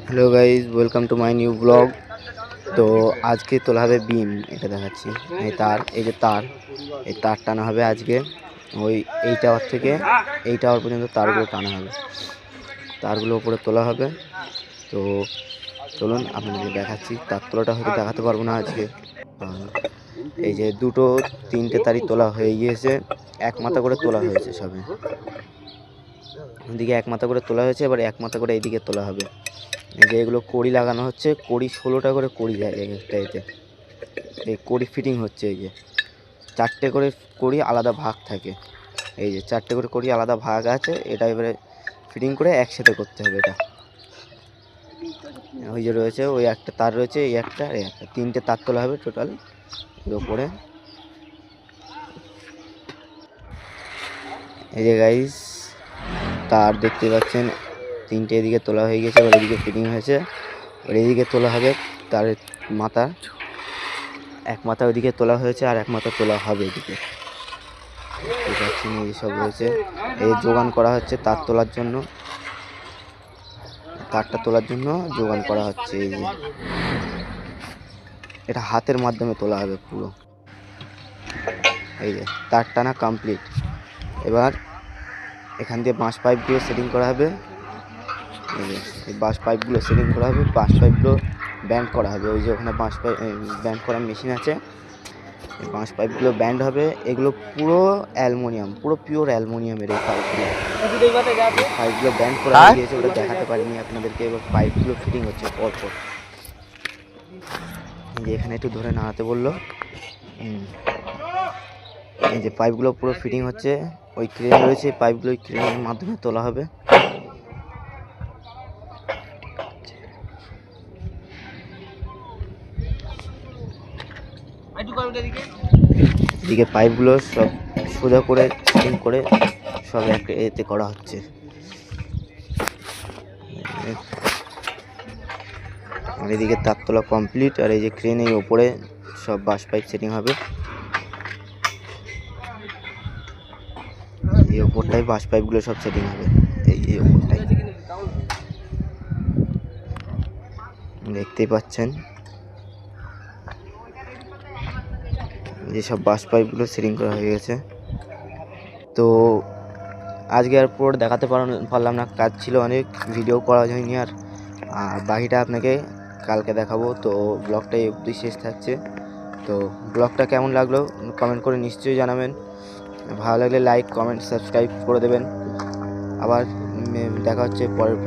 Hello guys, welcome to my new blog. তো আজকে তোলা হবে বিম, এটা দেখাচ্ছি। এই যে তার টানা হবে আজকে। ওই এই টাওয়ার থেকে এই টাওয়ার পর্যন্ত তারগুলো টানা হবে, তারগুলো উপরে তোলা হবে। তো চলুন আপনাদেরকে দেখাচ্ছি। তার তোলাটা হয়তো দেখাতে পারবো না আজকে। এই যে তিনটে তারই তোলা হয়ে গিয়েছে, এক মাথা করে তোলা হয়েছে সবে। ওদিকে এক মাথা করে তোলা হয়েছে, এবার এক মাথা করে এইদিকে তোলা হবে। এই যে এগুলো কড়ি লাগানো হচ্ছে, কড়ি 16টা করে কড়ি যায় এক একটা এতে। এই কড়ি ফিটিং হচ্ছে, এই যে 4টে করে কড়ি আলাদা ভাগ থাকে। এই যে 4টে করে কড়ি আলাদা ভাগ আছে, এটা এবারে ফিটিং করে একসাথে করতে হবে। এটা ওই যে রয়েছে, ওই একটা তার রয়েছে, এই একটা আর এই একটা, 3টে তার তোলা হবে টোটাল এর ওপরে। এই যে গাইস, তার দেখতে পাচ্ছেন 3টে এদিকে তোলা হয়ে গেছে, এবার এদিকে ফিটিং হয়েছে। এবার এদিকে তোলা হবে তার মাথা, এক মাথা ওইদিকে তোলা হয়েছে আর এক মাথা তোলা হবে এদিকে। ঠিক আছে, এই সব রয়েছে। এই যোগান করা হচ্ছে তার তোলার জন্য, তারটা তোলার জন্য যোগান করা হচ্ছে। এই যে এটা হাতের মাধ্যমে তোলা হবে পুরো। এই যে তার টানা কমপ্লিট। এবার এখান দিয়ে বাঁশ পাইপগুলো সেটিং করা হবে। এই যে এই বাঁশ পাইপগুলো সেটিং করা হবে, বাঁশ পাইপগুলো ব্যান্ড করা হবে। ওই যে ওখানে বাঁশ পাইপ ব্যান্ড করার মেশিন আছে, এই বাঁশ পাইপগুলো ব্যান্ড হবে। এগুলো পুরো অ্যালুমিনিয়াম, পুরো পিওর অ্যালুমিনিয়ামের এই পাইপগুলো ব্যান্ড করা হয়ে গিয়েছে। ওটা দেখাতে পারিনি আপনাদেরকে। এবার পাইপগুলো ফিটিং হচ্ছে পরপর। যে এখানে একটু ধরে নাড়াতে বললো। এই যে পাইপগুলো পুরো ফিটিং হচ্ছে, ওই ক্রেন রয়েছে, পাইপগুলো ওই ক্রেনের মাধ্যমে তোলা হবে। এদিকে পাইপগুলো সব সোজা করে ফিটিং করে সব এতে করা হচ্ছে। আর এদিকে তার তোলা কমপ্লিট, আর এই যে ক্রেন এই ওপরে সব বাঁশ পাইপ সেটিং হবে। এই ওপরটাই বাঁশ পাইপগুলো সব সেটিং হবে। এই ওপরটাই দেখতেই পাচ্ছেন, যেসব বাঁশ পাইপগুলো সেটিং করা হয়ে গেছে। তো আজকে আর পুরো দেখাতে পারলাম না, কাজ ছিল অনেক, ভিডিও করা হয়নি। আর বাকিটা আপনাকে কালকে দেখাবো। তো ব্লগটা এই অবধি শেষ থাকছে। তো ব্লগটা কেমন লাগলো কমেন্ট করে নিশ্চয়ই জানাবেন। ভালো লাগলে লাইক, কমেন্ট, সাবস্ক্রাইব করে দেবেন। আবার দেখা হচ্ছে পরের